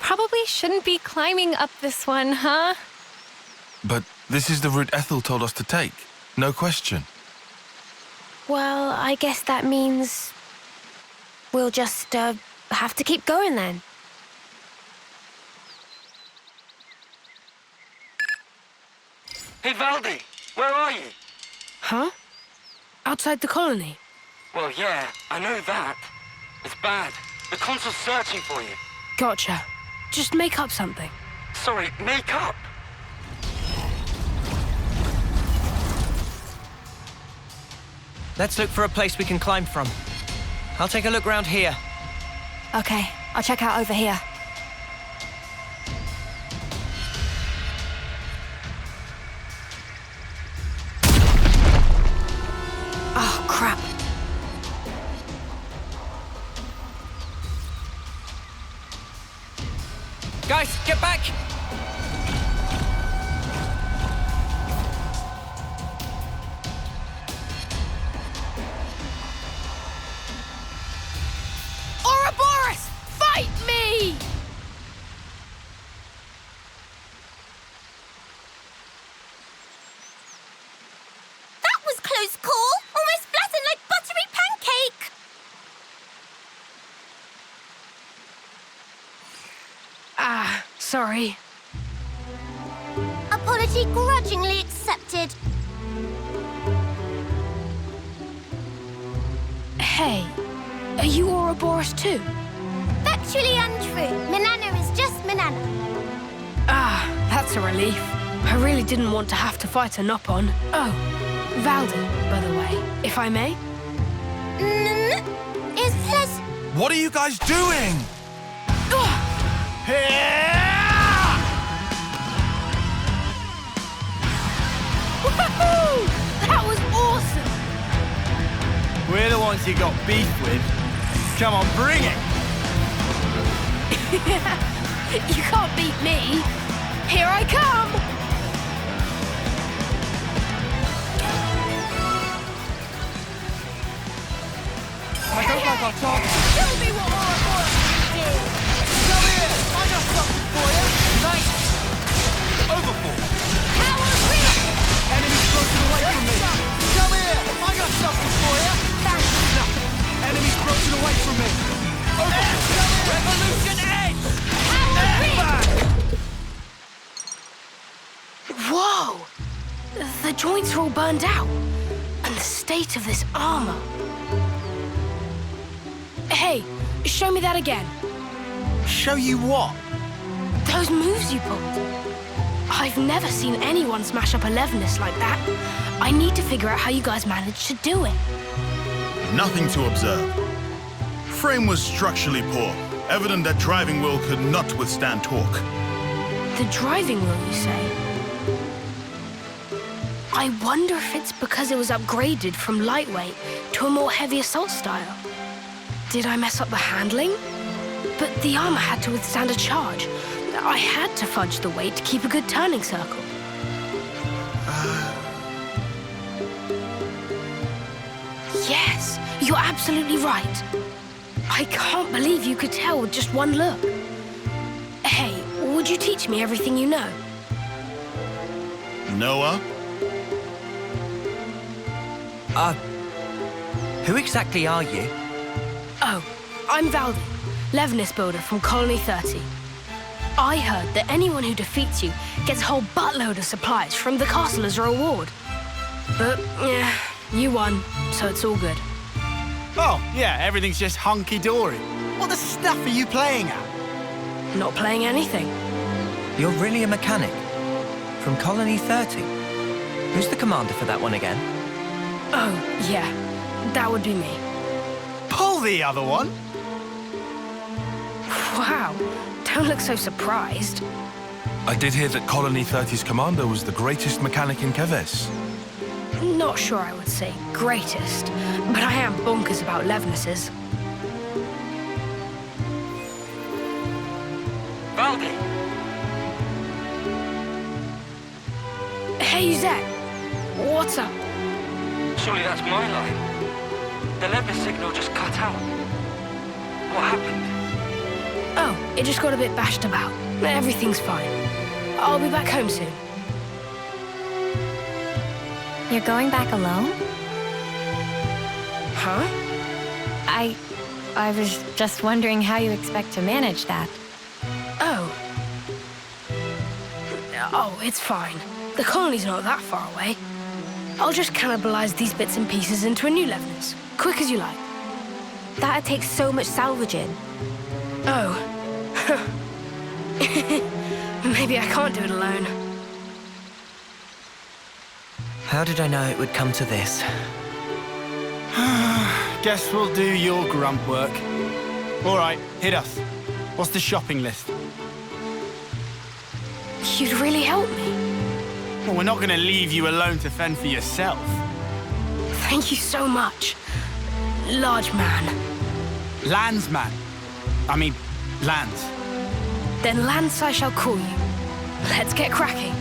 probably shouldn't be climbing up this one, huh? But this is the route Ethel told us to take. No question. Well, I guess that means we'll just have to keep going then. Hey, Valdi, where are you? Huh? Outside the colony? Well, yeah, I know that. It's bad. The consul's searching for you. Gotcha. Just make up something. Sorry, make up. Let's look for a place we can climb from. I'll take a look round here. Okay, I'll check out over here. Oh, crap. Guys, get back! Ouroboros! Fight me! That was close call! Almost flattened like buttery pancake! Ah, sorry. Apology grudgingly accepted. Hey, are you Ouroboros too? Factually untrue. Manana is just Manana. Ah, that's a relief. I really didn't want to have to fight a Nopon. Oh, Valdi, by the way, if I may. Is this... What are you guys doing? Woohoo! That was awesome! We're the ones you got beef with. Come on, bring it! You can't beat me. Here I come! I don't like our talk. Tell me what Ouroboros did! Come here! I got something for you! Nice! Overboard! Enemies broken away from me! Come here! I got something for you! Enemies broken away from me! Overboard! Revolution Edge! Whoa! The joints are all burned out. And the state of this armor. Hey, show me that again. Show you what? Those moves you pulled. I've never seen anyone smash up a Levinus like that. I need to figure out how you guys managed to do it. Nothing to observe. Frame was structurally poor, evident that driving wheel could not withstand torque. The driving wheel, you say? I wonder if it's because it was upgraded from lightweight to a more heavy assault style. Did I mess up the handling? But the armor had to withstand a charge. I had to fudge the weight to keep a good turning circle. Yes, you're absolutely right. I can't believe you could tell with just one look. Hey, would you teach me everything you know? Noah? Who exactly are you? Oh, I'm Valdi, Levinus builder from Colony 30. I heard that anyone who defeats you gets a whole buttload of supplies from the castle as a reward. But, yeah, you won, so it's all good. Oh, yeah, everything's just hunky-dory. What the stuff are you playing at? Not playing anything. You're really a mechanic? From Colony 30? Who's the commander for that one again? Oh, yeah, that would be me. Pull the other one! Wow, don't look so surprised. I did hear that Colony 30's commander was the greatest mechanic in Keves. Not sure I would say greatest, but I am bonkers about Levinuses. Valdi! Hey, Zet, what's up? Surely that's my line. The Levis signal just cut out. What happened? Oh, It just got a bit bashed about. Everything's fine. I'll be back home soon. You're going back alone? Huh? I was just wondering how you expect to manage that. Oh. Oh, it's fine. The colony's not that far away. I'll just cannibalize these bits and pieces into a new Levinus. Quick as you like. That'd take so much salvaging. Oh. Maybe I can't do it alone. How did I know it would come to this? Guess we'll do your grunt work. All right, hit us. What's the shopping list? You'd really help me. Well, we're not going to leave you alone to fend for yourself. Thank you so much, large man. Landsman. I mean, Lance. Then Lance I shall call you. Let's get cracking.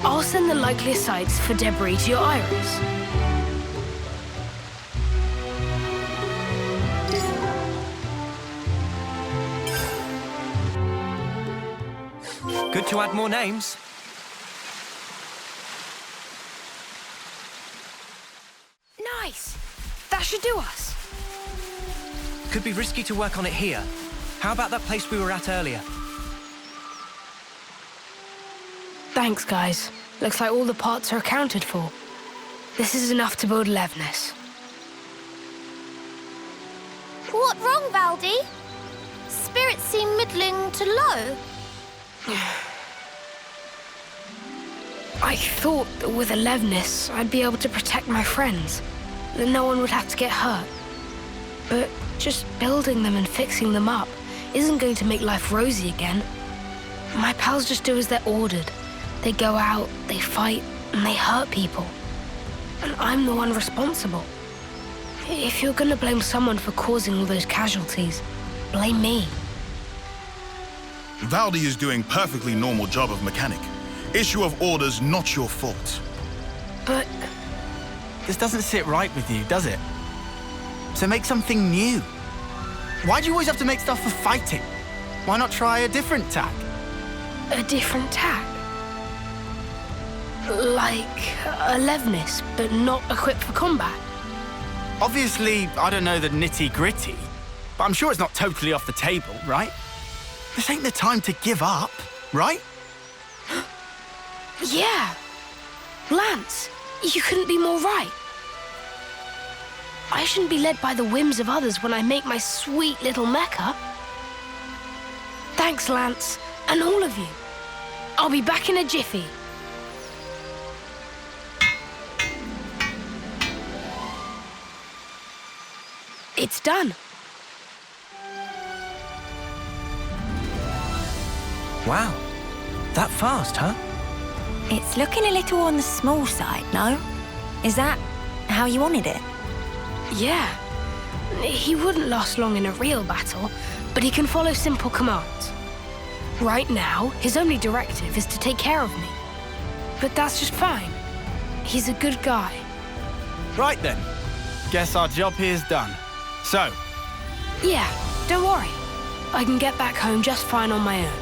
I'll send the likeliest sites for debris to your iris. Good to add more names. Nice! That should do us. Could be risky to work on it here. How about that place we were at earlier? Thanks, guys. Looks like all the parts are accounted for. This is enough to build Levinus. What wrong, Valdi? Spirits seem middling to low. I thought that with a Levinus, I'd be able to protect my friends, that no one would have to get hurt. But just building them and fixing them up isn't going to make life rosy again. My pals just do as they're ordered. They go out, they fight, and they hurt people. And I'm the one responsible. If you're gonna blame someone for causing all those casualties, blame me. Valdi is doing perfectly normal job of mechanic. Issue of orders not your fault. But This doesn't sit right with you, does it? So make something new. Why do you always have to make stuff for fighting? Why not try a different tack? a different tack? Like a Levinus, but not equipped for combat? Obviously, I don't know the nitty-gritty, but I'm sure it's not totally off the table, right? This ain't the time to give up, right? Yeah. Lance, you couldn't be more right. I shouldn't be led by the whims of others when I make my sweet little mecha. Thanks, Lance, and all of you. I'll be back in a jiffy. It's done. Wow. That fast, huh? It's looking a little on the small side, no? Is that how you wanted it? Yeah. He wouldn't last long in a real battle, but he can follow simple commands. Right now, his only directive is to take care of me. But that's just fine. He's a good guy. Right then. Guess our job here's done. So, Yeah, don't worry. I can get back home just fine on my own.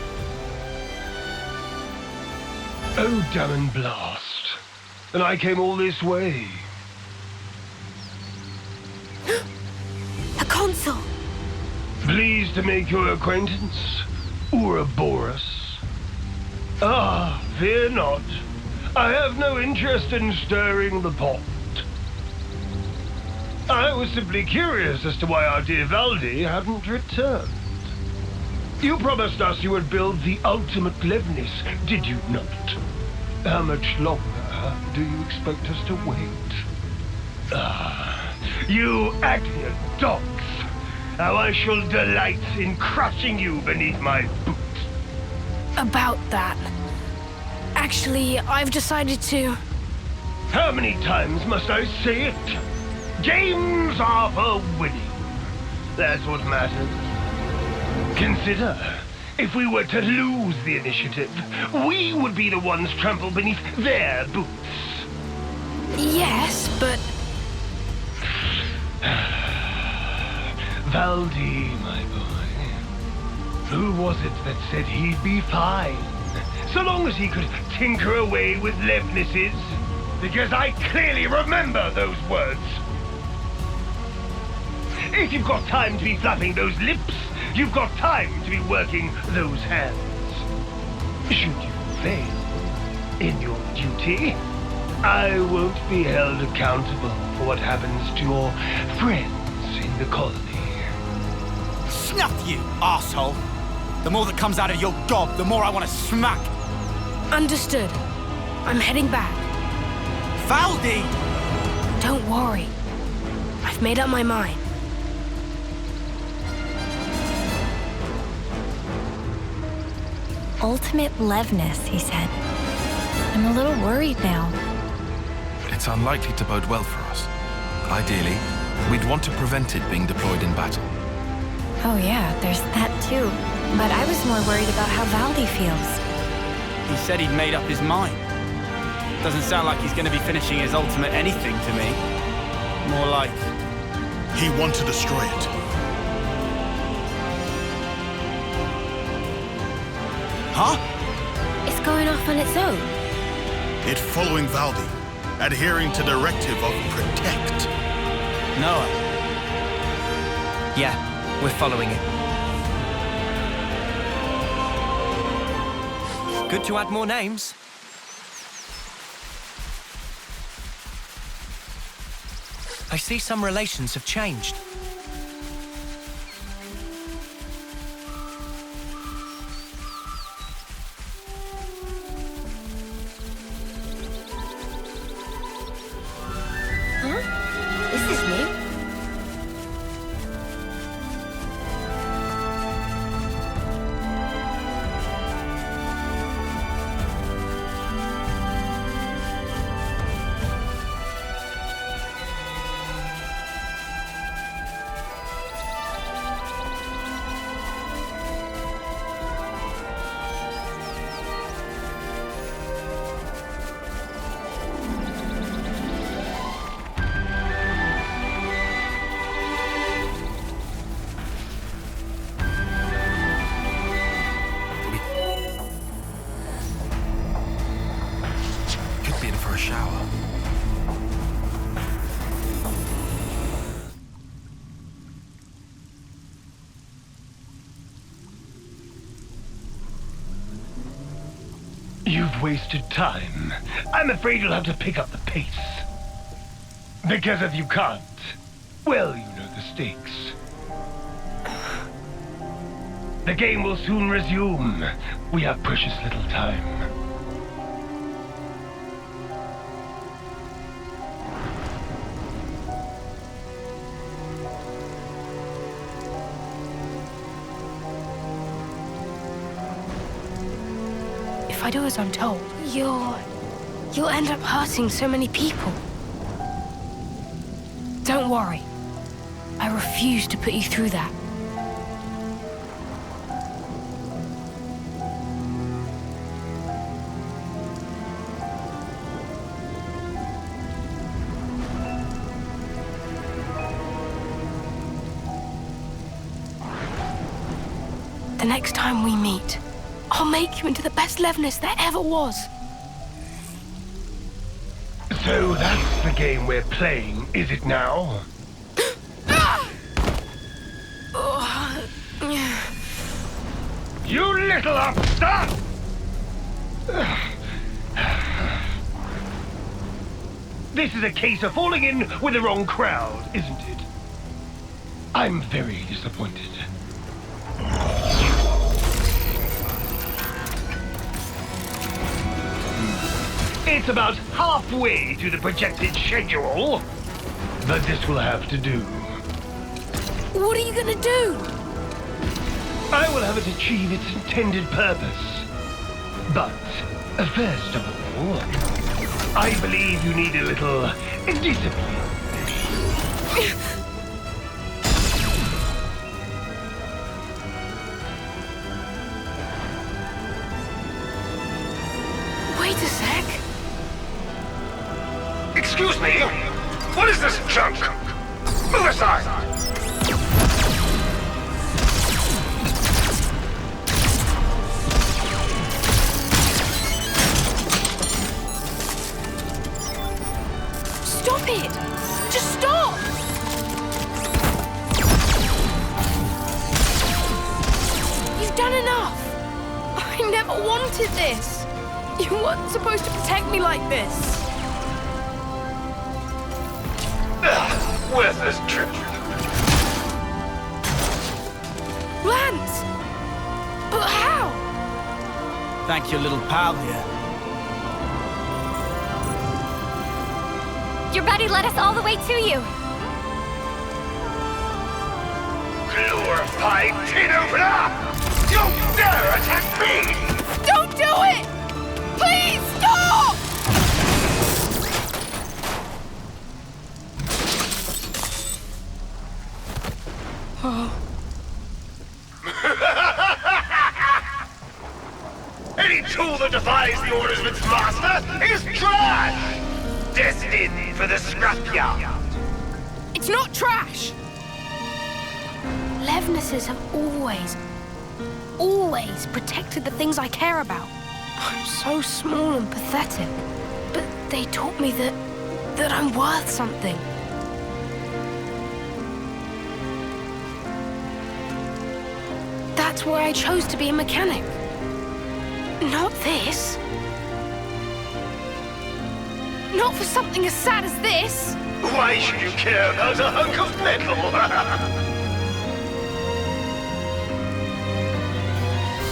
Oh, damn and blast. And I came all this way. A console! Pleased to make your acquaintance, Ouroboros. Ah, fear not. I have no interest in stirring the pot. I was simply curious as to why our dear Valdi hadn't returned. You promised us you would build the ultimate Levinus, did you not? How much longer do you expect us to wait? Ah, you agnew dogs! How I shall delight in crushing you beneath my boot. About that. Actually, I've decided to... How many times must I say it? Games are for winning. That's what matters. Consider, if we were to lose the initiative, we would be the ones trampled beneath their boots. Yes, but... Valdi, my boy. Who was it that said he'd be fine? So long as he could tinker away with Levnis's. Because I clearly remember those words. If you've got time to be flapping those lips, you've got time to be working those hands. Should you fail in your duty, I won't be held accountable for what happens to your friends in the colony. Snuff you, asshole! The more that comes out of your gob, the more I want to smack. Understood. I'm heading back. Valdi! Don't worry. I've made up my mind. Ultimate Levnis, he said. I'm a little worried now. It's unlikely to bode well for us. Ideally, we'd want to prevent it being deployed in battle. Oh yeah, there's that too. But I was more worried about how Valdi feels. He said he'd made up his mind. Doesn't sound like he's going to be finishing his ultimate anything to me. More like... He wants to destroy it. Huh? It's going off on its own. It following Valdi, adhering to directive of protect. Noah. Yeah, we're following it. Good to add more names. I see some relations have changed. This is new. For a shower. You've wasted time. I'm afraid you'll have to pick up the pace. Because if you can't, well, you know the stakes. The game will soon resume. We have precious little time. If I do as I'm told, you'll end up hurting so many people. Don't worry. I refuse to put you through that. The next time we meet, I'll make you into the best Levnis there ever was. So that's the game we're playing, is it now? You little upstart! This is a case of falling in with the wrong crowd, isn't it? I'm very disappointed. It's about halfway to the projected schedule, but this will have to do. What are you gonna do? I will have it achieve its intended purpose. But, first of all, I believe you need a little discipline. Wait a sec. Excuse me? What is this junk? Move aside! stupid! Just stop! You've done enough! I never wanted this! You weren't supposed to protect me like this! Worthless trick. Lance! But how? Thank your little pal here. You're ready, let us all the way to you. Glorified tin opener! Don't dare attack me! Don't do it! Please stop! Any tool that defies the orders of its master is trash! Destined for the scrapyard. It's not trash! Levnesses have always protected the things I care about. I'm so small and pathetic, but they taught me that I'm worth something. That's why I chose to be a mechanic. Not this. Not for something as sad as this. Why should you care about a hunk of metal?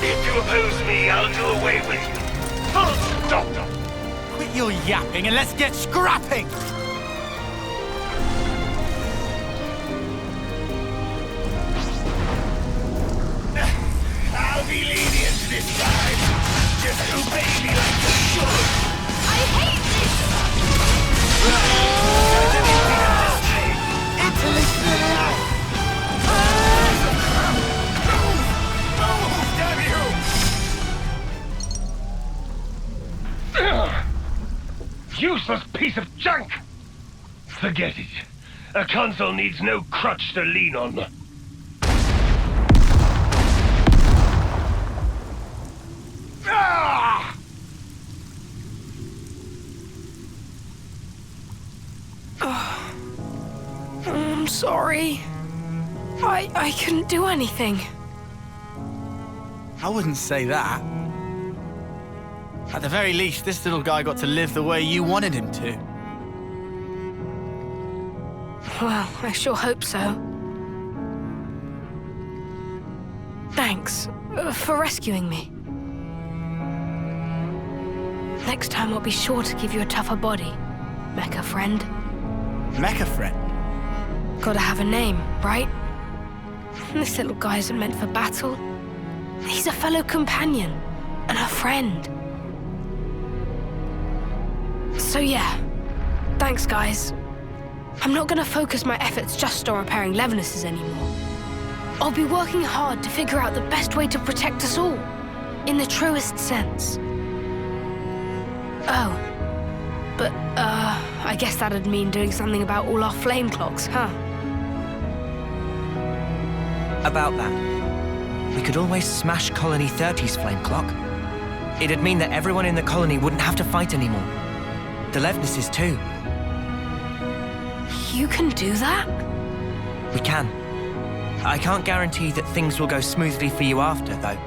If you oppose me, I'll do away with you. Full stop. Quit your yapping and let's get scrapping! I'll be lenient this time. Just obey me like you should. I hate this! Useless piece of junk! Forget it. A console needs no crutch to lean on. Ah! I'm sorry. I couldn't do anything. I wouldn't say that. At the very least, this little guy got to live the way you wanted him to. Well, I sure hope so. Thanks for rescuing me. Next time I'll be sure to give you a tougher body, mecha friend. Mecha friend? Gotta have a name, right? This little guy isn't meant for battle. He's a fellow companion and a friend. So yeah, thanks guys. I'm not gonna focus my efforts just on repairing Levnesses anymore. I'll be working hard to figure out the best way to protect us all, in the truest sense. Oh, but I guess that'd mean doing something about all our flame clocks, huh? About that, we could always smash Colony 30's flame clock. It'd mean that everyone in the colony wouldn't have to fight anymore. The Levnesses too. You can do that? We can. I can't guarantee that things will go smoothly for you after, though.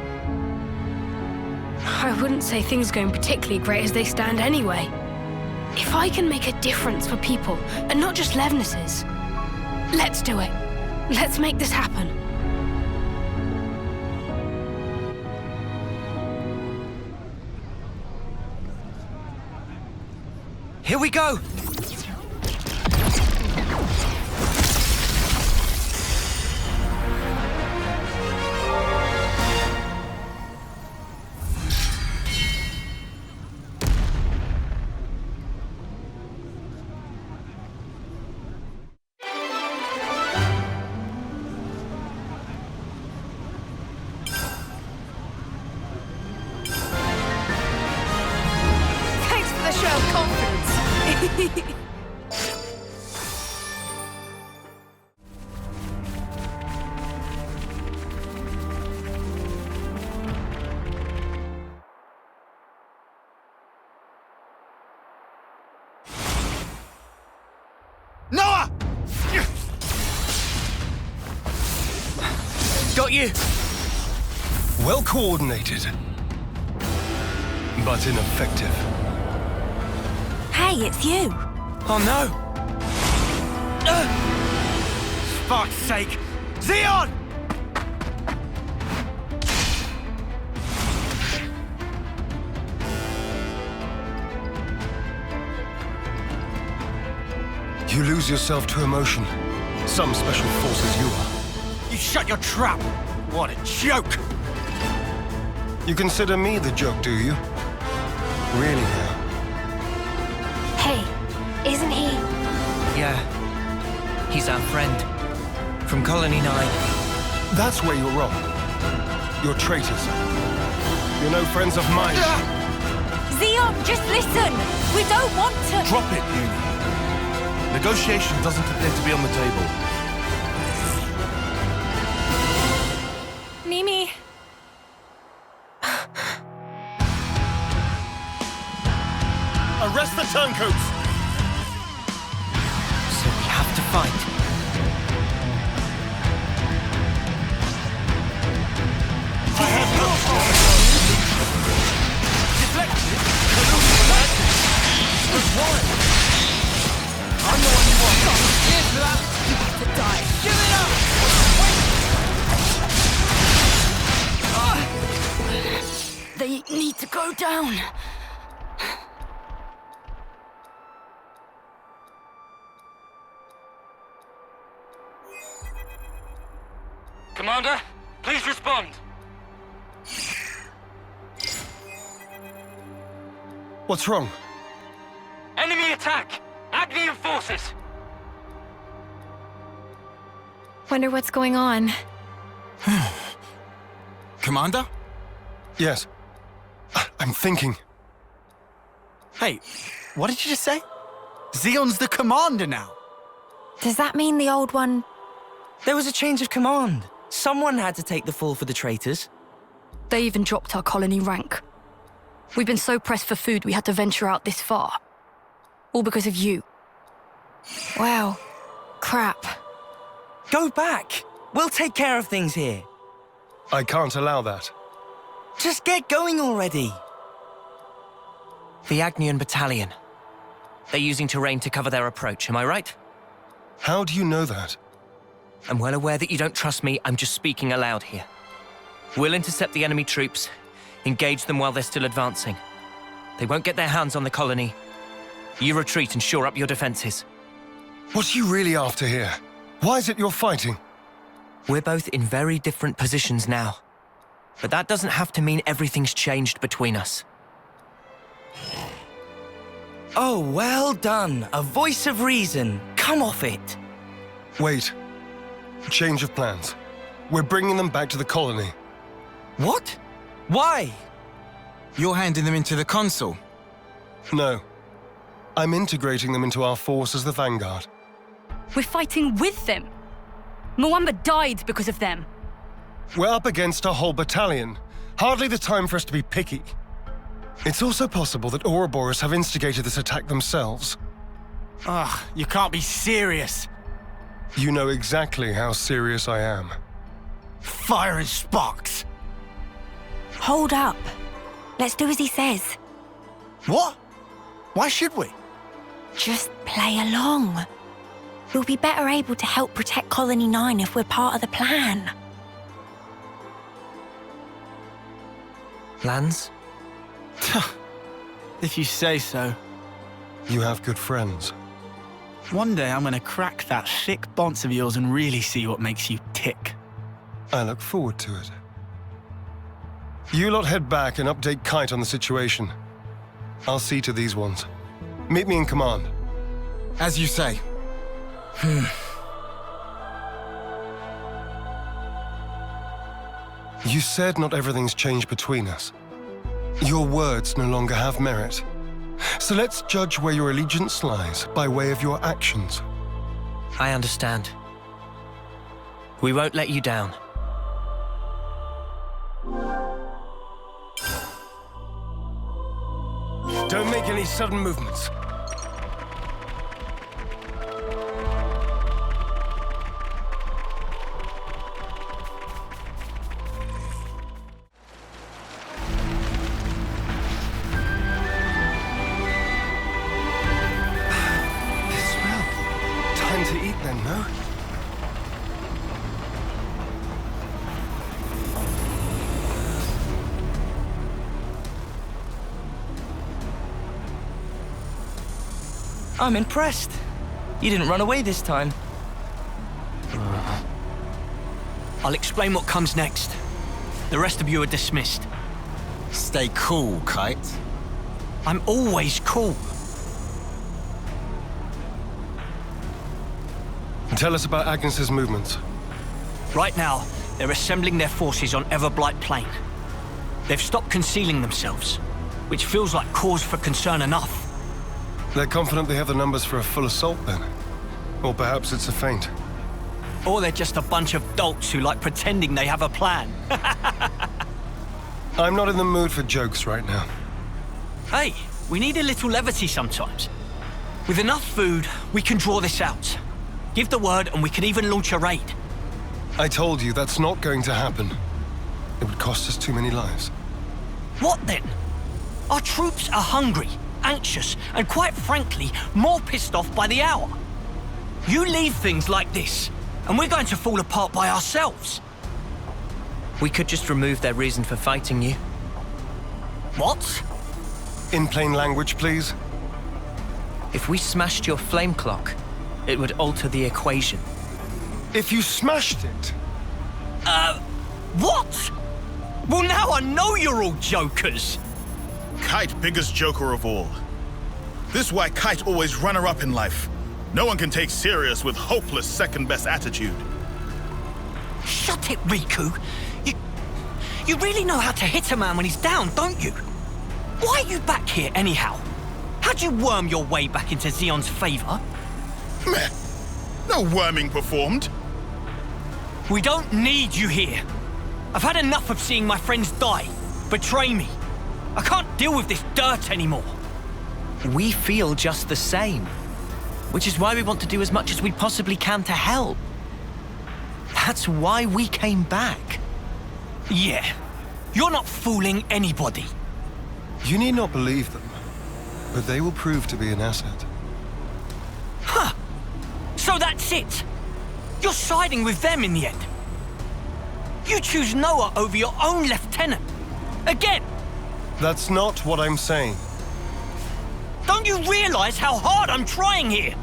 I wouldn't say things are going particularly great as they stand anyway. If I can make a difference for people, and not just Levnesses, let's do it. Let's make this happen. Here we go! Thanks for the show of confidence. got you. Well coordinated, but ineffective. Hey, it's you. Oh no! Fuck's sake! Zeon! You lose yourself to emotion. Some special forces you are. You shut your trap! What a joke! You consider me the joke, do you? Really now? Hey, isn't he? Yeah. He's our friend. From Colony 9. That's where you're wrong. You're traitors. You're no friends of mine. Zeon, just listen! We don't want to... Drop it, Uni. Negotiation doesn't appear to be on the table. Mimi... Arrest the turncoats! So we have to fight. I have no Deflected! I'm the one you want. Here's that! You have to die. Give it up! They need to go down. Commander, please respond. What's wrong? Enemy attack! Agnian forces! Wonder what's going on. Commander? Yes. I'm thinking. Hey, what did you just say? Zeon's the commander now. Does that mean the old one... There was a change of command. Someone had to take the fall for the traitors. They even dropped our colony rank. We've been so pressed for food we had to venture out this far. All because of you. Wow. Crap. Go back. We'll take care of things here. I can't allow that. Just get going already. The Agnian Battalion. They're using terrain to cover their approach, am I right? How do you know that? I'm well aware that you don't trust me, I'm just speaking aloud here. We'll intercept the enemy troops, engage them while they're still advancing. They won't get their hands on the colony. You retreat and shore up your defenses. What are you really after here? Why is it you're fighting? We're both in very different positions now. But that doesn't have to mean everything's changed between us. Oh, well done. A voice of reason. Come off it. Wait. Change of plans. We're bringing them back to the colony. What? Why? You're handing them into the consul. No. I'm integrating them into our force as the vanguard. We're fighting with them. Mwamba died because of them. We're up against a whole battalion. Hardly the time for us to be picky. It's also possible that Ouroboros have instigated this attack themselves. Ugh, you can't be serious. You know exactly how serious I am. Fire and sparks. Hold up. Let's do as he says. What? Why should we? Just play along. We'll be better able to help protect Colony 9 if we're part of the plan. Plans? If you say so. You have good friends. One day I'm gonna crack that thick bonce of yours and really see what makes you tick. I look forward to it. You lot head back and update Kite on the situation. I'll see to these ones. Meet me in command. As you say. You said not everything's changed between us. Your words no longer have merit. So let's judge where your allegiance lies by way of your actions. I understand. We won't let you down. Don't make any sudden movements. I'm impressed. You didn't run away this time. I'll explain what comes next. The rest of you are dismissed. Stay cool, Kite. I'm always cool. Tell us about Agnes's movements. Right now, they're assembling their forces on Everblight Plain. They've stopped concealing themselves, which feels like cause for concern enough. They're confident they have the numbers for a full assault, then? Or perhaps it's a feint. Or they're just a bunch of dolts who like pretending they have a plan. I'm not in the mood for jokes right now. Hey, we need a little levity sometimes. With enough food, we can draw this out. Give the word and we can even launch a raid. I told you that's not going to happen. It would cost us too many lives. What then? Our troops are hungry, anxious, and quite frankly, more pissed off by the hour. You leave things like this, and we're going to fall apart by ourselves. We could just remove their reason for fighting you. What? In plain language, please. If we smashed your flame clock, it would alter the equation. If you smashed it? What? Well, now I know you're all jokers. Kite, biggest joker of all. This is why Kite always runner-up in life. No one can take serious with hopeless second-best attitude. Shut it, Riku. You really know how to hit a man when he's down, don't you? Why are you back here, anyhow? How'd you worm your way back into Zeon's favor? Meh. No worming performed. We don't need you here. I've had enough of seeing my friends die, betray me. I can't deal with this dirt anymore. We feel just the same, which is why we want to do as much as we possibly can to help. That's why we came back. Yeah, you're not fooling anybody. You need not believe them, but they will prove to be an asset. Huh. So that's it. You're siding with them in the end. You choose Noah over your own lieutenant. Again. That's not what I'm saying. Don't you realize how hard I'm trying here?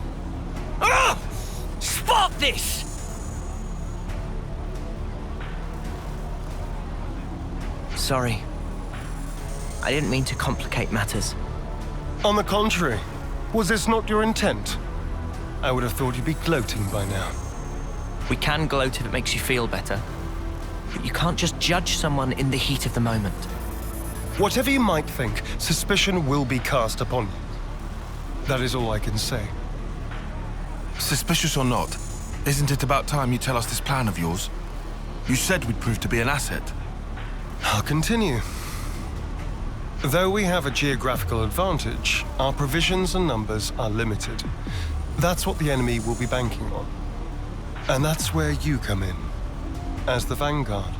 Ugh! Spark this! Sorry. I didn't mean to complicate matters. On the contrary, was this not your intent? I would have thought you'd be gloating by now. We can gloat if it makes you feel better. But you can't just judge someone in the heat of the moment. Whatever you might think, suspicion will be cast upon you. That is all I can say. Suspicious or not, isn't it about time you tell us this plan of yours? You said we'd prove to be an asset. I'll continue. Though we have a geographical advantage, our provisions and numbers are limited. That's what the enemy will be banking on. And that's where you come in, as the vanguard.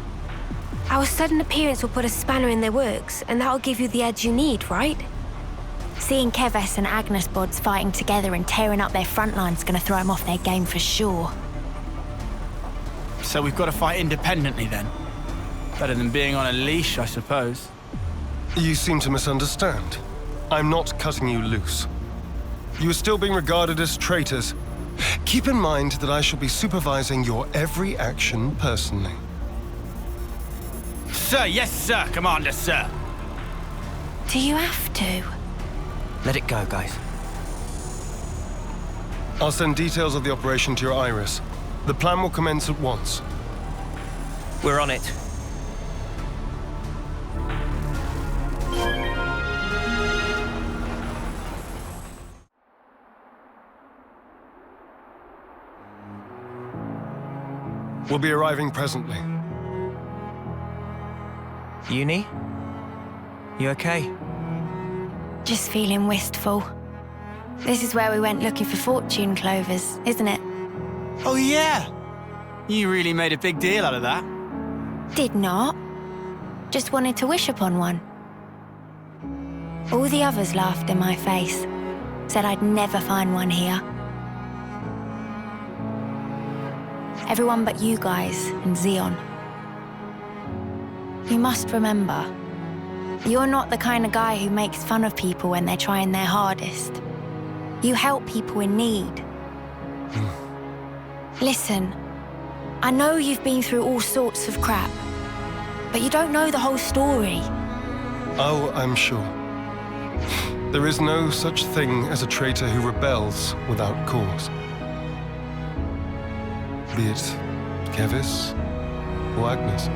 Our sudden appearance will put a spanner in their works, and that'll give you the edge you need, right? Seeing Keves and Agnes bods fighting together and tearing up their front line's gonna throw them off their game for sure. So we've got to fight independently then? Better than being on a leash, I suppose. You seem to misunderstand. I'm not cutting you loose. You are still being regarded as traitors. Keep in mind that I shall be supervising your every action personally. Sir, yes, sir, Commander, sir. Do you have to? Let it go, guys. I'll send details of the operation to your iris. The plan will commence at once. We're on it. We'll be arriving presently. Uni? You okay? Just feeling wistful. This is where we went looking for fortune clovers, isn't it? Oh, yeah. You really made a big deal out of that. Did not. Just wanted to wish upon one. All the others laughed in my face. Said I'd never find one here. Everyone but you guys and Zeon. You must remember, you're not the kind of guy who makes fun of people when they're trying their hardest. You help people in need. Listen, I know you've been through all sorts of crap, but you don't know the whole story. Oh, I'm sure. There is no such thing as a traitor who rebels without cause. Be it Kevis or Agnes.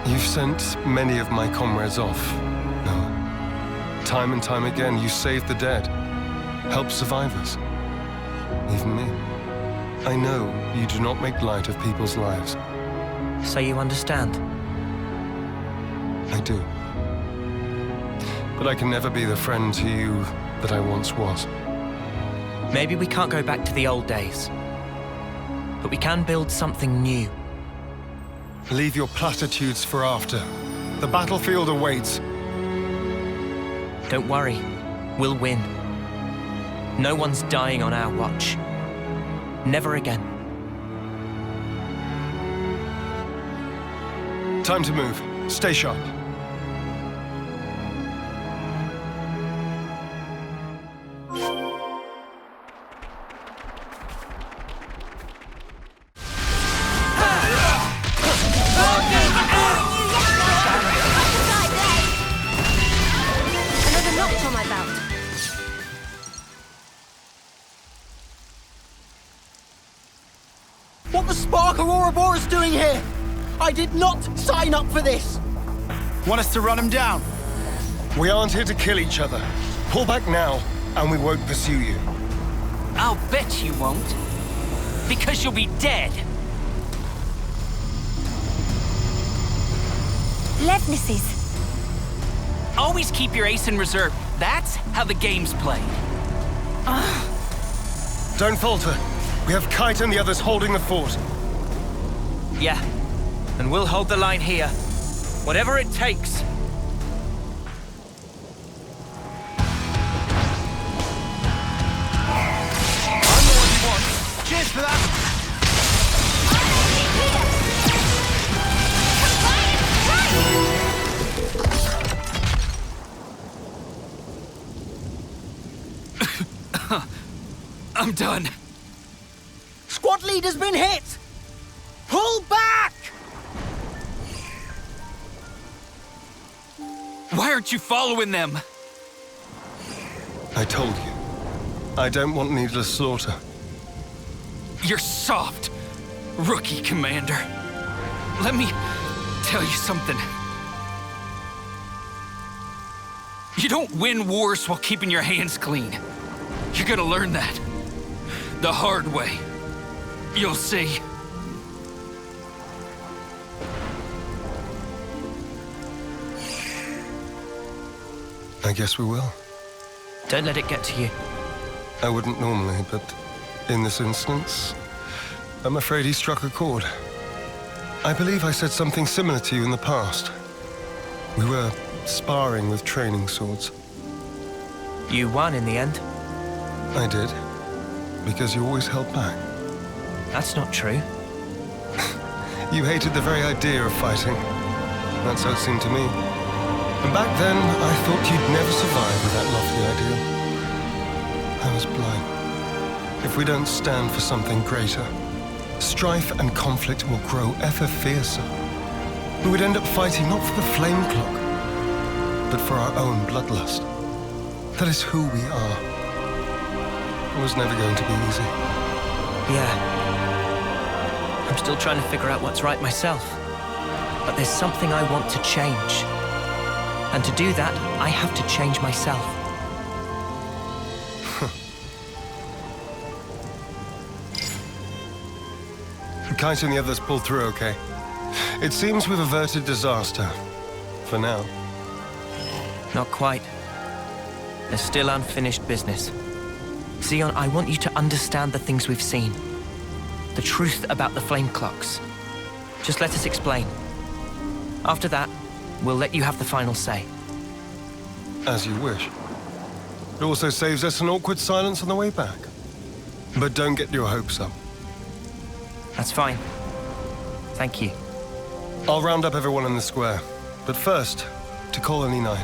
You've sent many of my comrades off, Noah. Time and time again, you saved the dead, helped survivors, even me. I know you do not make light of people's lives. So you understand? I do. But I can never be the friend to you that I once was. Maybe we can't go back to the old days, but we can build something new. Leave your platitudes for after. The battlefield awaits. Don't worry, we'll win. No one's dying on our watch. Never again. Time to move. Stay sharp. Another notch on my belt. What the spark are Ouroboros doing here? I did not sign up for this! Want us to run him down? We aren't here to kill each other. Pull back now, and we won't pursue you. I'll bet you won't. Because you'll be dead. Levnesses. Always keep your ace in reserve. That's how the game's played. Don't falter. We have Kite and the others holding the fort. Yeah, and we'll hold the line here. Whatever it takes. I'm the one you want. Cheers for that! I'm done. Squad leader's been hit! Pull back! Why aren't you following them? I told you. I don't want needless slaughter. You're soft, rookie commander. Let me tell you something. You don't win wars while keeping your hands clean. You're gonna learn that. The hard way. You'll see. I guess we will. Don't let it get to you. I wouldn't normally, but in this instance, I'm afraid he struck a chord. I believe I said something similar to you in the past. We were sparring with training swords. You won in the end. I did, because you always held back. That's not true. You hated the very idea of fighting. That's how it seemed to me. And back then, I thought you'd never survive with that lofty ideal. I was blind. If we don't stand for something greater, strife and conflict will grow ever fiercer. We would end up fighting not for the flame clock, but for our own bloodlust. That is who we are. It was never going to be easy. Yeah. I'm still trying to figure out what's right myself. But there's something I want to change. And to do that, I have to change myself. Kite and the others pulled through okay. It seems we've averted disaster. For now. Not quite. There's still unfinished business. Zeon, I want you to understand the things we've seen. The truth about the flame clocks. Just let us explain. After that, we'll let you have the final say. As you wish. It also saves us an awkward silence on the way back. But don't get your hopes up. That's fine. Thank you. I'll round up everyone in the square. But first, to Colony 9.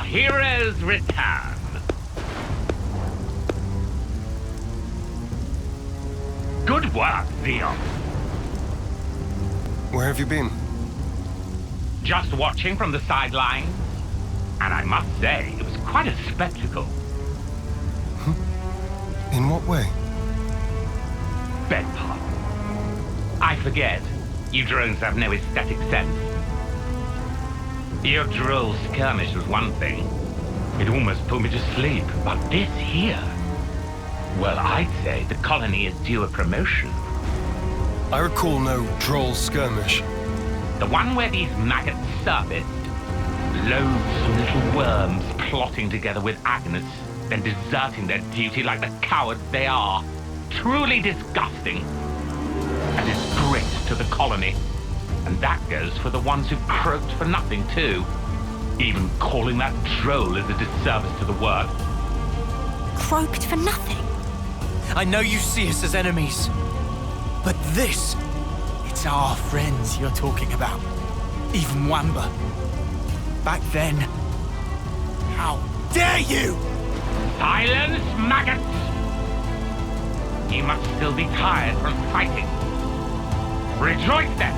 heroes return. Good work, Zeo. Where have you been? Just watching from the sidelines. And I must say, it was quite a spectacle. In what way? Beg pardon. I forget. You drones have no aesthetic sense. Your droll skirmish was one thing. It almost put me to sleep. But this here... Well, I'd say the colony is due a promotion. I recall no droll skirmish. The one where these maggots surfaced. Loads of little worms plotting together with Agnes, then deserting their duty like the cowards they are. Truly disgusting. A disgrace to the colony. And that goes for the ones who croaked for nothing, too. Even calling that droll is a disservice to the work. Croaked for nothing? I know you see us as enemies, but this, it's our friends you're talking about. Even Wamba. Back then, how dare you! Silence, maggots! You must still be tired from fighting. Rejoice then!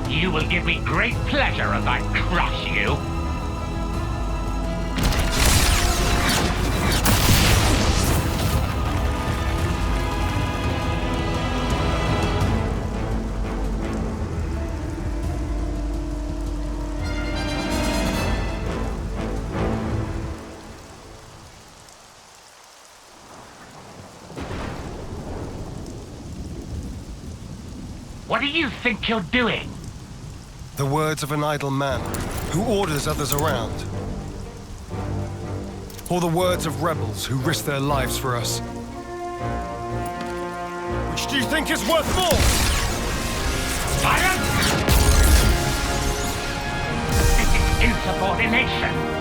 You will give me great pleasure as I crush you. What do you think you're doing? The words of an idle man who orders others around. Or the words of rebels who risk their lives for us. Which do you think is worth more? Silence! This is insubordination.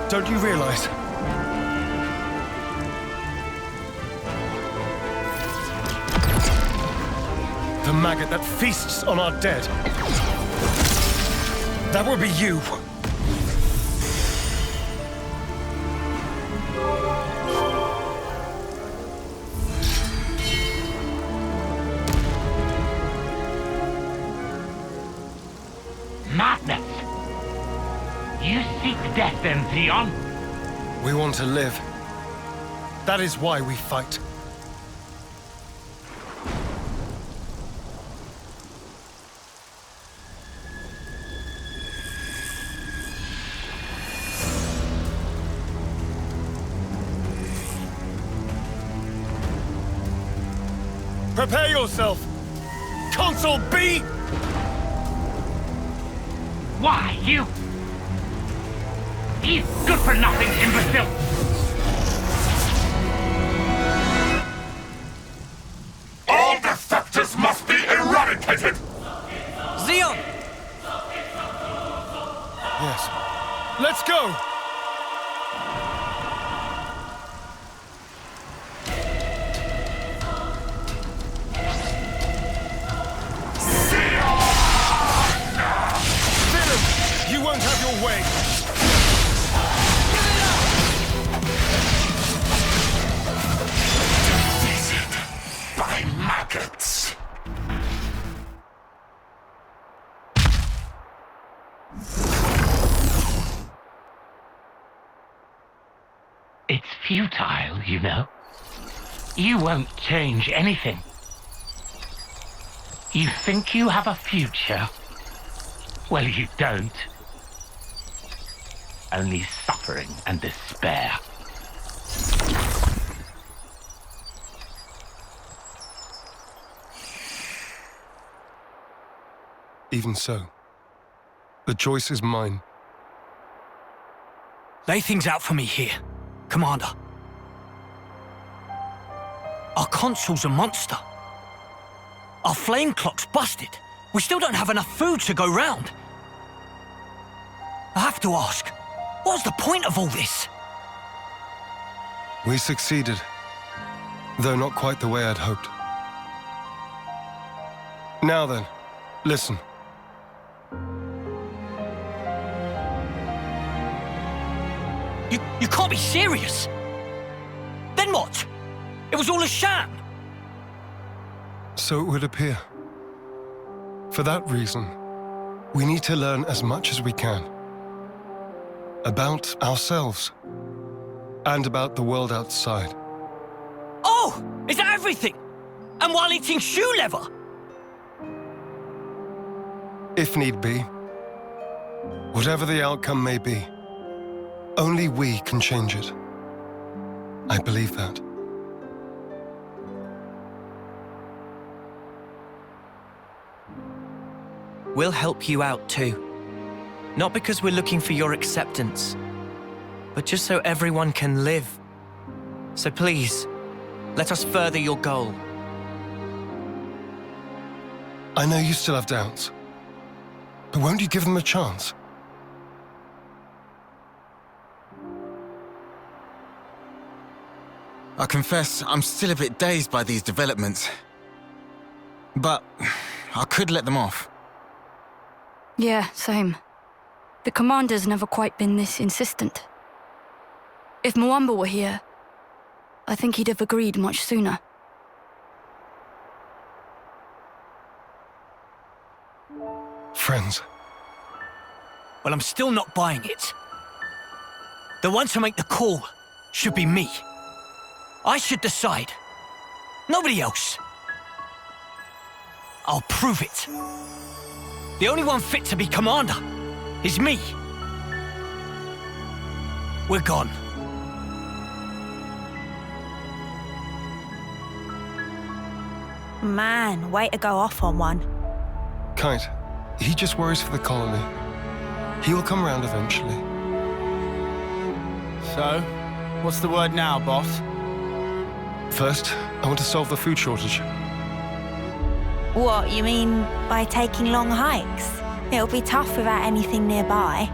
Don't you realize? The maggot that feasts on our dead. That will be you. Madness! You seek death then, Zeon? We want to live. That is why we fight. Prepare yourself! Console B! Why, you... He's good for nothing, imbecile! All defectors must be eradicated! Zeon! Yes. Let's go! Villain! You won't have your way! Maggots. It's futile, you know. You won't change anything. You think you have a future? Well, you don't. Only suffering and despair. even so. The choice is mine. Lay things out for me here, Commander. Our consul's a monster. Our flame clock's busted. We still don't have enough food to go round. I have to ask, what's the point of all this? We succeeded, though not quite the way I'd hoped. Now then, listen. You can't be serious! Then what? It was all a sham! So it would appear. For that reason, we need to learn as much as we can. About ourselves. And about the world outside. Oh! Is that everything? And while eating shoe leather? If need be. Whatever the outcome may be, only we can change it. I believe that. We'll help you out too. Not because we're looking for your acceptance, but just so everyone can live. So please, let us further your goal. I know you still have doubts, but won't you give them a chance? I confess, I'm still a bit dazed by these developments. But I could let them off. Yeah, same. The commander's never quite been this insistent. If Mwamba were here, I think he'd have agreed much sooner. Friends. Well, I'm still not buying it. The one to make the call should be me. I should decide. Nobody else. I'll prove it. The only one fit to be commander is me. We're gone. Man, way to go off on one. Kite, he just worries for the colony. He will come round eventually. So, what's the word now, boss? First, I want to solve the food shortage. What, you mean by taking long hikes? It'll be tough without anything nearby.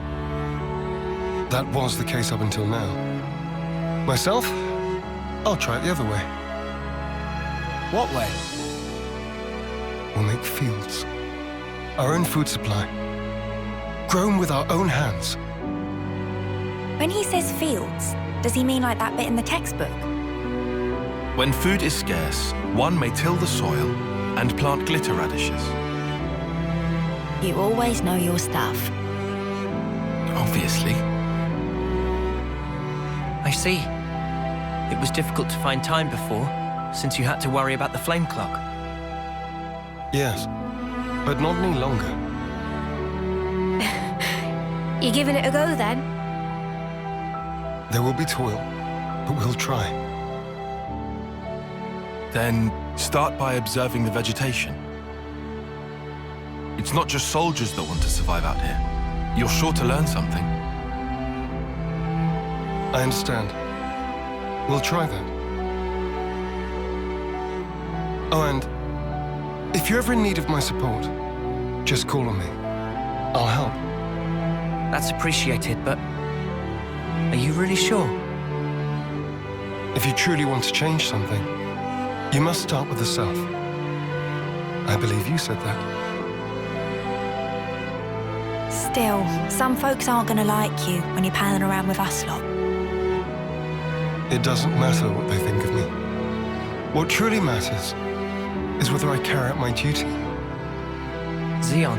That was the case up until now. Myself, I'll try it the other way. What way? We'll make fields. Our own food supply. Grown with our own hands. When he says fields, does he mean like that bit in the textbook? When food is scarce, one may till the soil and plant glitter radishes. You always know your stuff. Obviously. I see. It was difficult to find time before, since you had to worry about the flame clock. Yes, but not any longer. You giving it a go then? There will be toil, but we'll try. Then start by observing the vegetation. It's not just soldiers that want to survive out here. You're sure to learn something. I understand. We'll try that. Oh, and if you're ever in need of my support, just call on me. I'll help. That's appreciated, but are you really sure? If you truly want to change something, you must start with the self. I believe you said that. Still, some folks aren't gonna like you when you're palling around with us lot. It doesn't matter what they think of me. What truly matters is whether I carry out my duty. Zeon,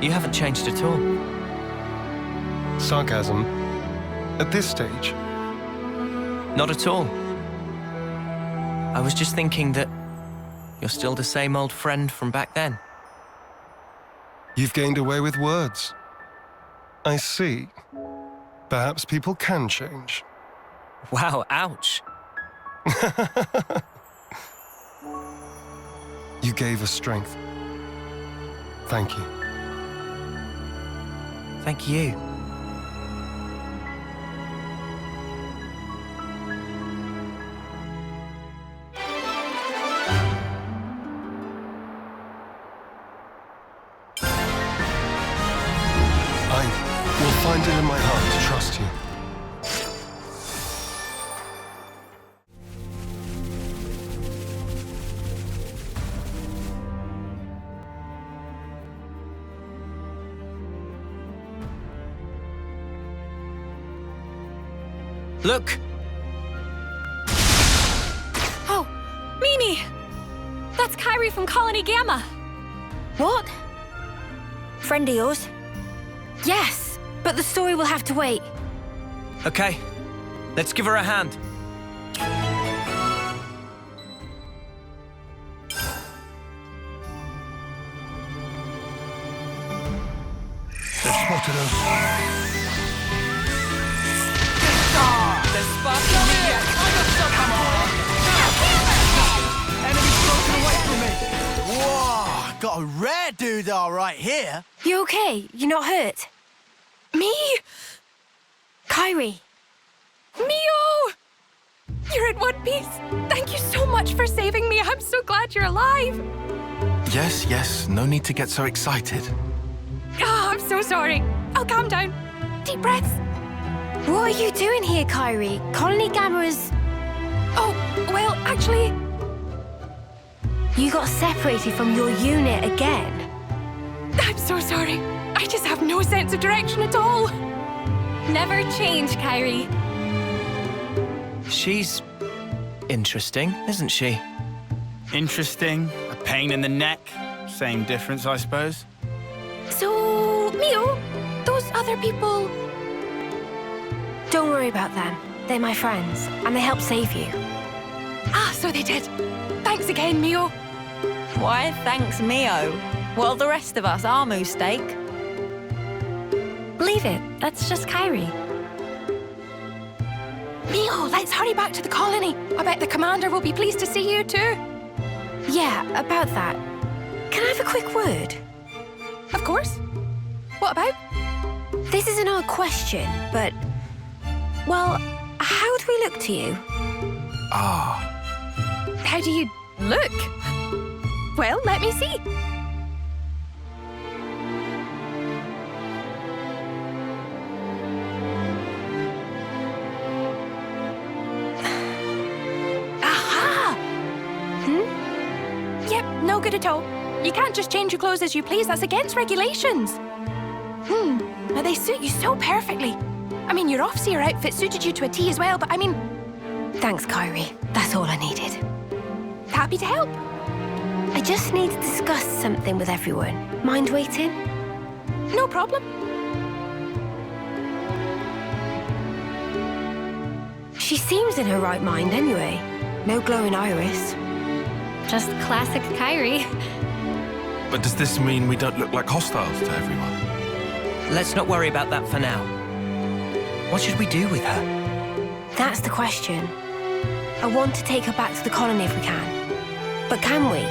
you haven't changed at all. Sarcasm? At this stage? Not at all. I was just thinking that you're still the same old friend from back then. You've gained away with words. I see. Perhaps people can change. Wow, ouch. You gave us strength. Thank you. Thank you. I will find it in my heart to trust you. Look! Oh, Mimi! That's Kyrie from Colony Gamma. What? Friend of yours? Yes, but the story will have to wait. Okay, let's give her a hand. They spotted us. There's sparking me yet. I got something on. Enemy's broken away from me. Whoa, got a rare doodah right here. You okay? You're not hurt? Me? Kyrie. Mio! You're in one piece. Thank you so much for saving me. I'm so glad you're alive. Yes, yes, no need to get so excited. Ah, I'm so sorry. I'll calm down. Deep breaths. What are you doing here, Kyrie? Colony Gamma is... Oh, well, actually... You got separated from your unit again. I'm so sorry. I just have no sense of direction at all. Never change, Kyrie. She's interesting, isn't she? Interesting, a pain in the neck. Same difference, I suppose. So, Mio, those other people... Don't worry about them. They're my friends, and they helped save you. Ah, so they did. Thanks again, Mio. Why, thanks, Mio. Well, the rest of us are mistake. Believe it, that's just Kyrie. Mio, let's hurry back to the colony. I bet the commander will be pleased to see you too. Yeah, about that. Can I have a quick word? Of course. What about? This is an odd question, but... Well, how do we look to you? Ah. How do you look? Well, let me see. Aha! Yep, no good at all. You can't just change your clothes as you please. That's against regulations. But they suit you so perfectly. I mean, your off-seer outfit suited you to a T as well, but I mean... Thanks, Kyrie. That's all I needed. Happy to help. I just need to discuss something with everyone. Mind waiting? No problem. She seems in her right mind anyway. No glowing iris. Just classic Kyrie. But does this mean we don't look like hostiles to everyone? Let's not worry about that for now. What should we do with her? That's the question. I want to take her back to the colony if we can. But can we?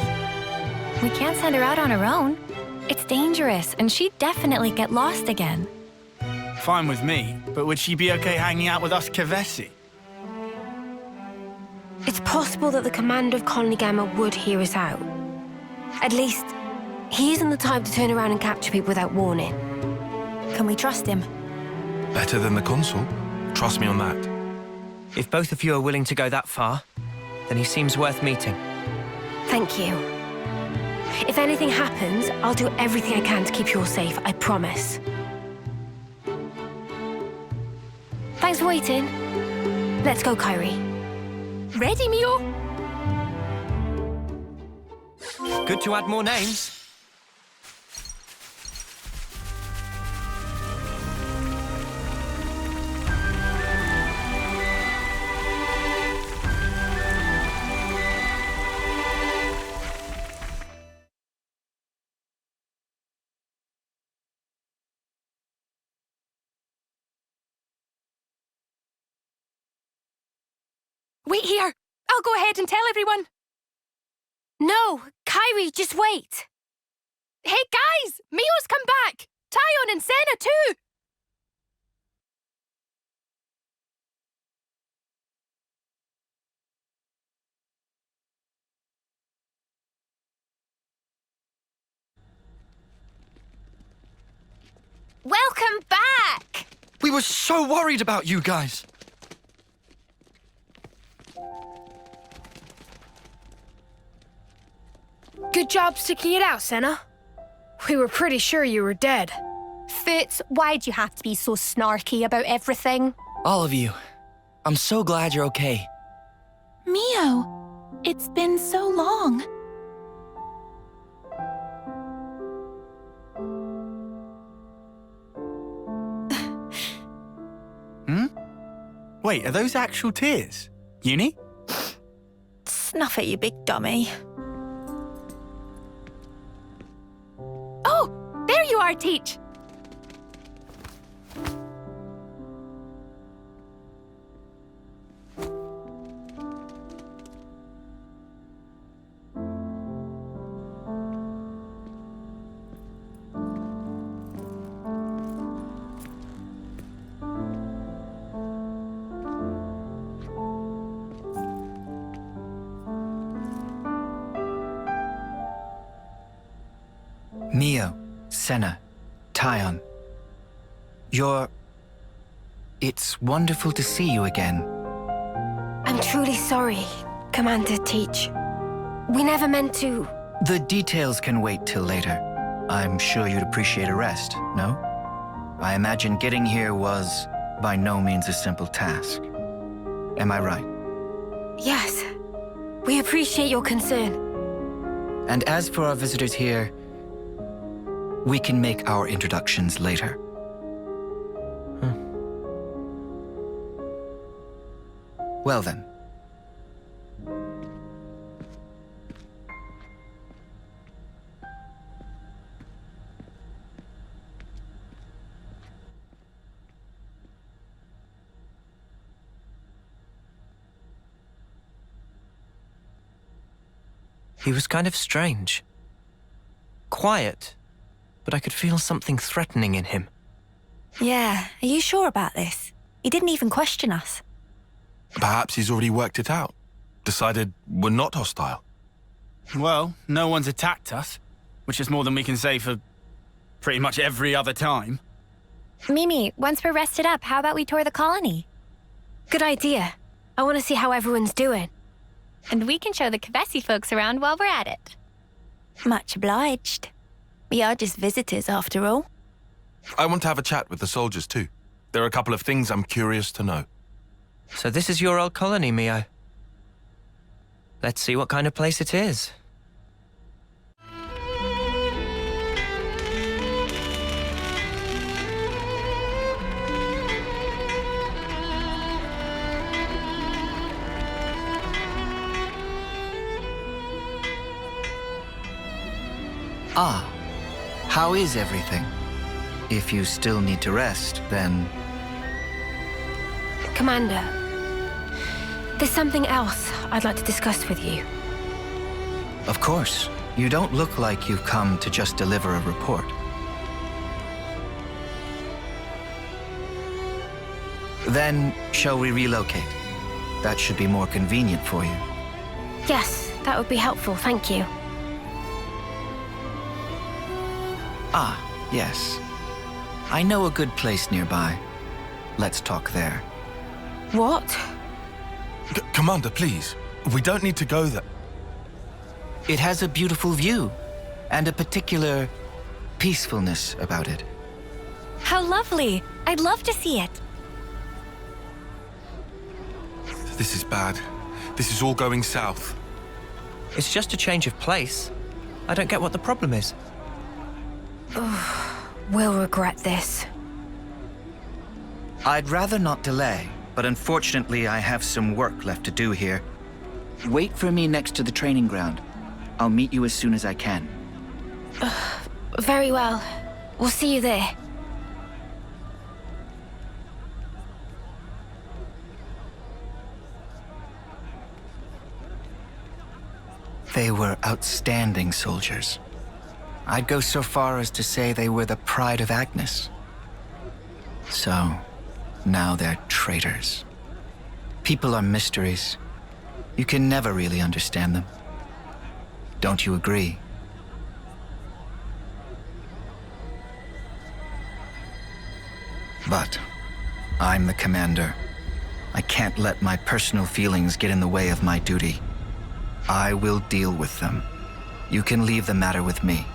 We can't send her out on her own. It's dangerous, and she'd definitely get lost again. Fine with me, but would she be okay hanging out with us Kevesi? It's possible that the commander of Colony Gamma would hear us out. At least, he isn't the type to turn around and capture people without warning. Can we trust him? Better than the consul. Trust me on that. If both of you are willing to go that far, then he seems worth meeting. Thank you. If anything happens, I'll do everything I can to keep you all safe, I promise. Thanks for waiting. Let's go, Kyrie. Ready, Mio? Good to add more names. Wait here. I'll go ahead and tell everyone. No, Kyrie, just wait. Hey, guys! Mio's come back! Tyon and Senna, too! Welcome back! We were so worried about you guys. Good job sticking it out, Senna. We were pretty sure you were dead. Foots, why'd you have to be so snarky about everything? All of you. I'm so glad you're okay. Mio, it's been so long. Wait, are those actual tears? Uni? Snuff it, you big dummy. Oh, there you are, Teach. Mio, Senna, Tyon. It's wonderful to see you again. I'm truly sorry, Commander Teach. We never meant to... The details can wait till later. I'm sure you'd appreciate a rest, no? I imagine getting here was by no means a simple task. Am I right? Yes. We appreciate your concern. And as for our visitors here, we can make our introductions later. Well then. He was kind of strange. Quiet, but I could feel something threatening in him. Yeah, are you sure about this? He didn't even question us. Perhaps he's already worked it out. Decided we're not hostile. Well, no one's attacked us, which is more than we can say for pretty much every other time. Mimi, once we're rested up, how about we tour the colony? Good idea. I want to see how everyone's doing. And we can show the Kavesi folks around while we're at it. Much obliged. We are just visitors, after all. I want to have a chat with the soldiers too. There are a couple of things I'm curious to know. So this is your old colony, Mio. Let's see what kind of place it is. Ah, how is everything? If you still need to rest, then... Commander, there's something else I'd like to discuss with you. Of course. You don't look like you've come to just deliver a report. Then, shall we relocate? That should be more convenient for you. Yes, that would be helpful, thank you. Ah, yes. I know a good place nearby. Let's talk there. What? Commander, please. We don't need to go there. It has a beautiful view, and a particular peacefulness about it. How lovely! I'd love to see it. This is bad. This is all going south. It's just a change of place. I don't get what the problem is. We'll regret this. I'd rather not delay, but unfortunately I have some work left to do here. Wait for me next to the training ground. I'll meet you as soon as I can. Very well. We'll see you there. They were outstanding soldiers. I'd go so far as to say they were the pride of Agnes. So, now they're traitors. People are mysteries. You can never really understand them. Don't you agree? But I'm the commander. I can't let my personal feelings get in the way of my duty. I will deal with them. You can leave the matter with me.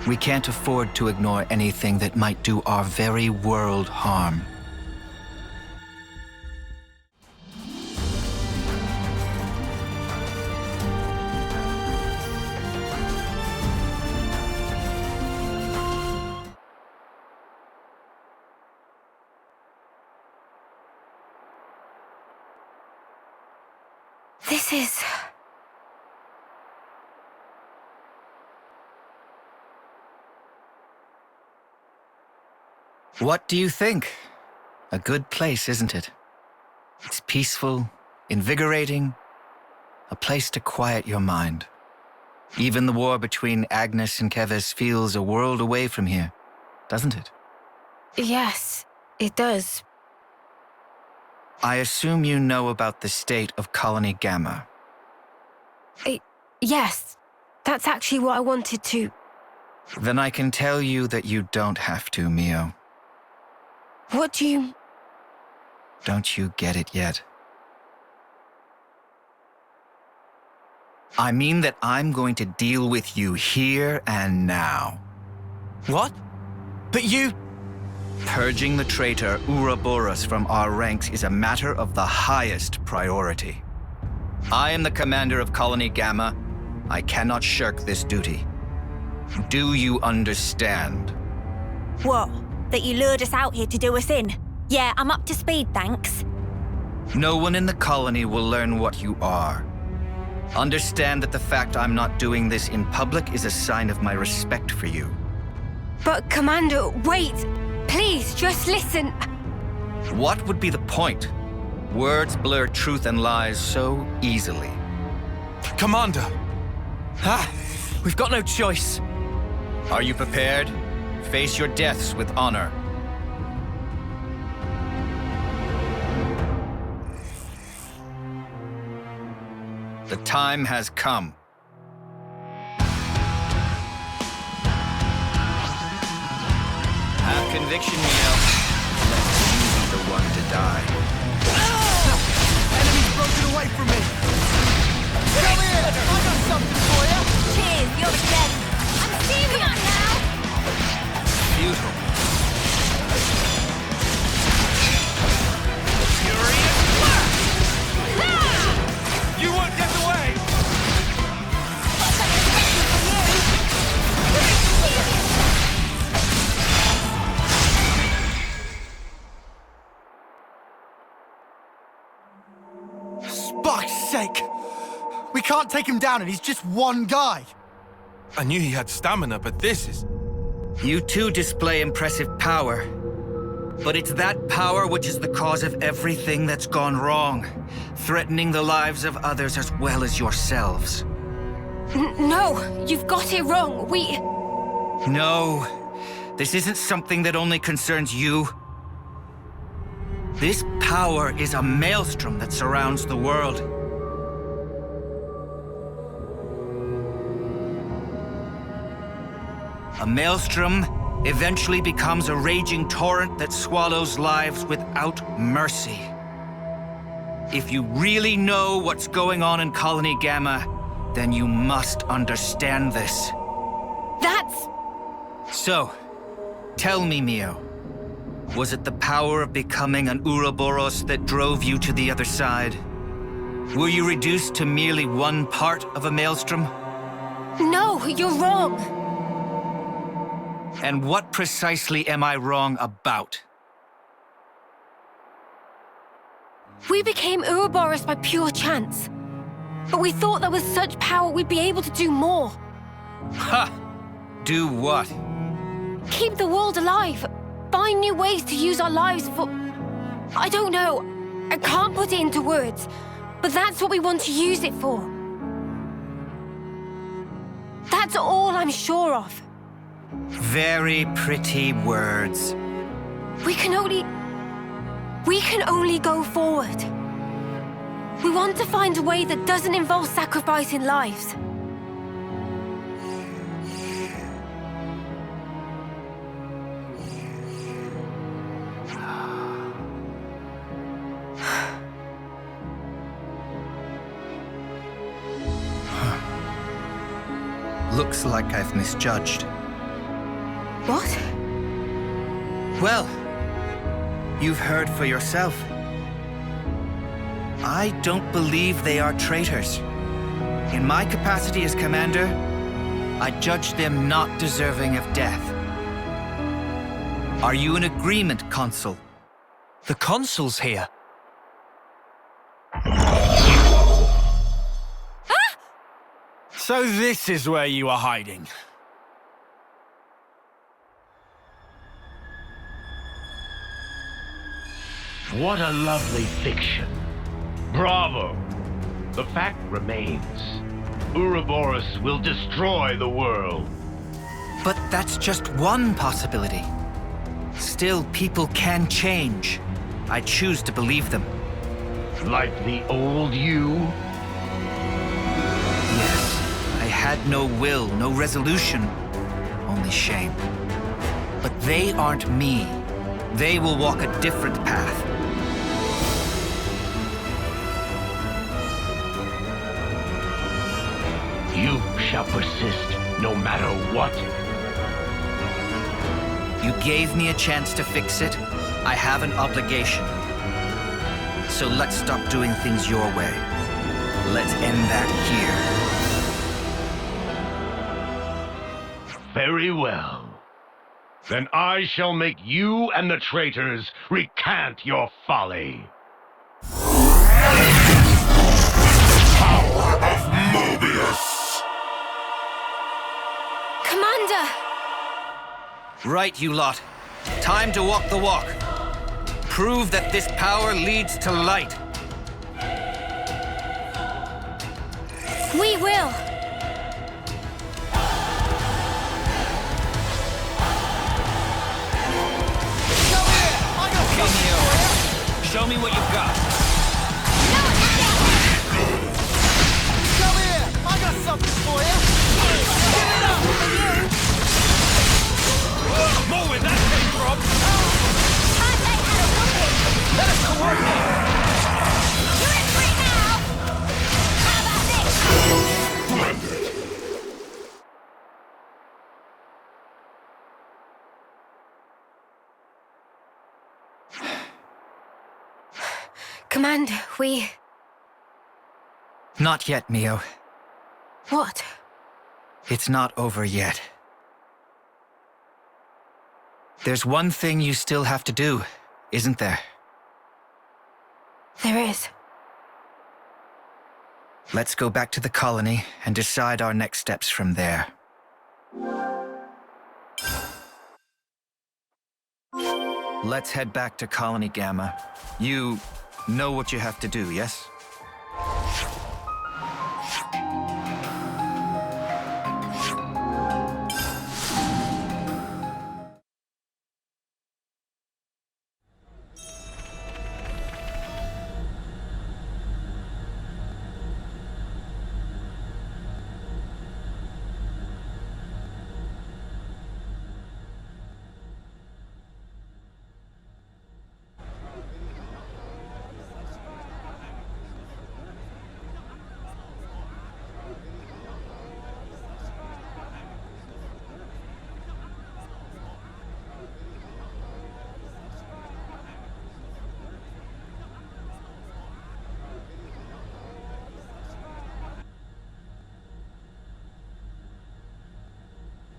We can't afford to ignore anything that might do our very world harm. This is... What do you think? A good place, isn't it? It's peaceful, invigorating, a place to quiet your mind. Even the war between Agnes and Keves feels a world away from here, doesn't it? Yes, it does. I assume you know about the state of Colony Gamma. Yes, that's actually what I wanted to... Then I can tell you that you don't have to, Mio. What do you... Don't you get it yet? I mean that I'm going to deal with you here and now. What? But you... Purging the traitor Ouroboros from our ranks is a matter of the highest priority. I am the commander of Colony Gamma. I cannot shirk this duty. Do you understand? What? That you lured us out here to do us in? Yeah, I'm up to speed, thanks. No one in the colony will learn what you are. Understand that the fact I'm not doing this in public is a sign of my respect for you. But, Commander, wait! Please, just listen! What would be the point? Words blur truth and lies so easily. Commander! We've got no choice. Are you prepared? Face your deaths with honor. The time has come. Have conviction, Mio. Let you be the one to die. Enemy's broken away from me! Come here! I got something for you! Cheers, you're dead. I'm serious! Come on now! Futile. You won't get away! Spark's sake! We can't take him down and he's just one guy! I knew he had stamina, but this is... You too display impressive power. But it's that power which is the cause of everything that's gone wrong, threatening the lives of others as well as yourselves. No, you've got it wrong. No, this isn't something that only concerns you. This power is a maelstrom that surrounds the world. A maelstrom eventually becomes a raging torrent that swallows lives without mercy. If you really know what's going on in Colony Gamma, then you must understand this. That's... So, tell me, Mio, was it the power of becoming an Ouroboros that drove you to the other side? Were you reduced to merely one part of a maelstrom? No, you're wrong. And what precisely am I wrong about? We became Ouroboros by pure chance. But we thought that with such power we'd be able to do more. Ha! Do what? Keep the world alive. Find new ways to use our lives for... I don't know. I can't put it into words. But that's what we want to use it for. That's all I'm sure of. Very pretty words. We can only go forward. We want to find a way that doesn't involve sacrificing lives. Looks like I've misjudged. What? Well, you've heard for yourself. I don't believe they are traitors. In my capacity as commander, I judge them not deserving of death. Are you in agreement, Consul? The Consul's here. So this is where you are hiding. What a lovely fiction. Bravo! The fact remains, Ouroboros will destroy the world. But that's just one possibility. Still, people can change. I choose to believe them. Like the old you? Yes. I had no will, no resolution. Only shame. But they aren't me. They will walk a different path. You shall persist, no matter what. You gave me a chance to fix it. I have an obligation. So let's stop doing things your way. Let's end that here. Very well. Then I shall make you and the traitors recant your folly. Power of Mobius! Commander! Right, you lot. Time to walk the walk. Prove that this power leads to light. We will! Show me what you've got. Come here! I got something for you! Give it up for you! More where that came from! Let us coordinate! You're in free now! How about this? Commander, we... Not yet, Mio. What? It's not over yet. There's one thing you still have to do, isn't there? There is. Let's go back to the colony and decide our next steps from there. Let's head back to Colony Gamma. You know what you have to do, yes?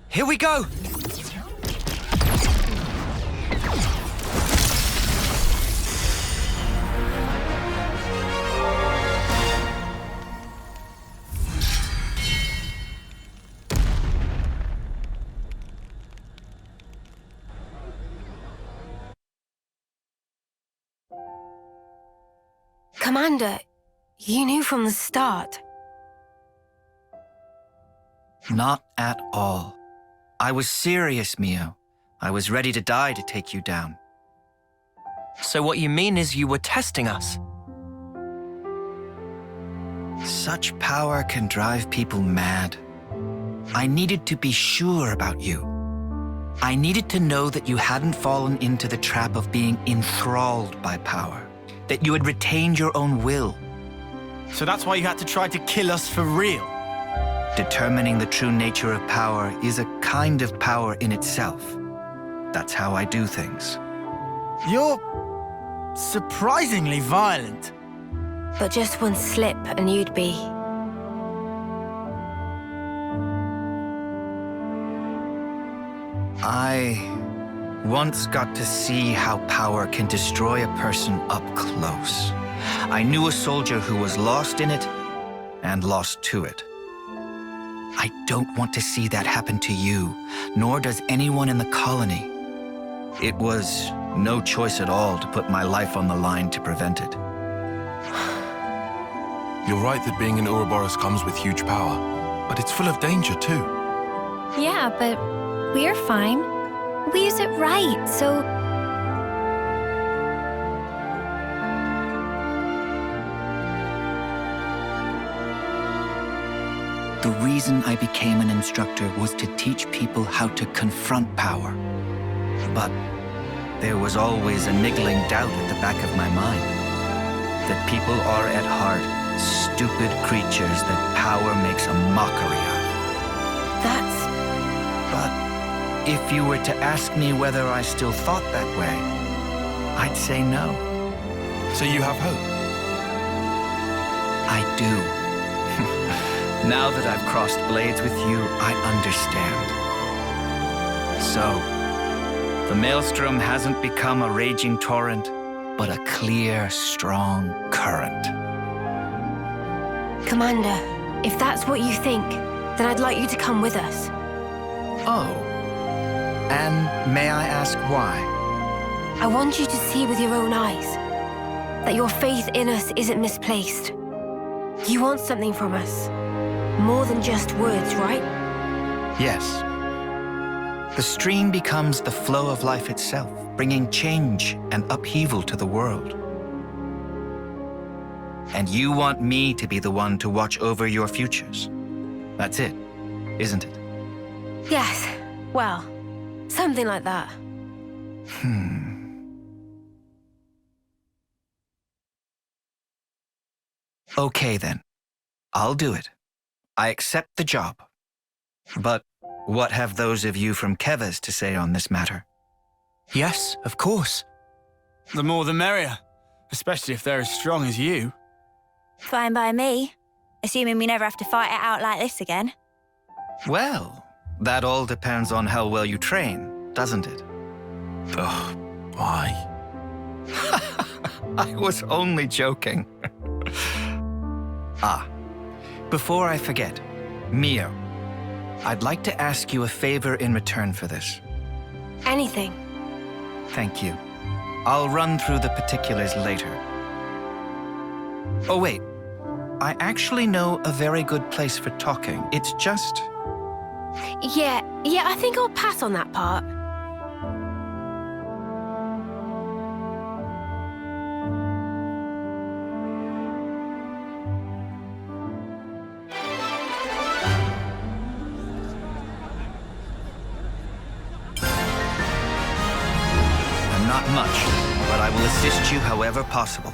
Here we go! Commander, you knew from the start. Not at all. I was serious, Mio. I was ready to die to take you down. So what you mean is you were testing us? Such power can drive people mad. I needed to be sure about you. I needed to know that you hadn't fallen into the trap of being enthralled by power, that you had retained your own will. So that's why you had to try to kill us for real? Determining the true nature of power is a kind of power in itself. That's how I do things. You're surprisingly violent. But just one slip and you'd be... I once got to see how power can destroy a person up close. I knew a soldier who was lost in it and lost to it. I don't want to see that happen to you, nor does anyone in the colony. It was no choice at all to put my life on the line to prevent it. You're right that being an Ouroboros comes with huge power, but it's full of danger too. Yeah, but we're fine. We use it right, so... The reason I became an instructor was to teach people how to confront power. But there was always a niggling doubt at the back of my mind that people are at heart stupid creatures that power makes a mockery of. But if you were to ask me whether I still thought that way, I'd say no. So you have hope? I do. Now that I've crossed blades with you, I understand. So, the maelstrom hasn't become a raging torrent, but a clear, strong current. Commander, if that's what you think, then I'd like you to come with us. Oh. And may I ask why? I want you to see with your own eyes that your faith in us isn't misplaced. You want something from us. More than just words, right? Yes. The stream becomes the flow of life itself, bringing change and upheaval to the world. And you want me to be the one to watch over your futures. That's it, isn't it? Yes. Well, something like that. Okay then. I'll do it. I accept the job. But what have those of you from Kevas to say on this matter? Yes, of course. The more the merrier, especially if they're as strong as you. Fine by me. Assuming we never have to fight it out like this again. Well, that all depends on how well you train, doesn't it? Ugh, why? I was only joking. Before I forget, Mio, I'd like to ask you a favor in return for this. Anything. Thank you. I'll run through the particulars later. Oh, wait. I actually know a very good place for talking. It's just... Yeah, I think I'll pass on that part. Not much, but I will assist you however possible.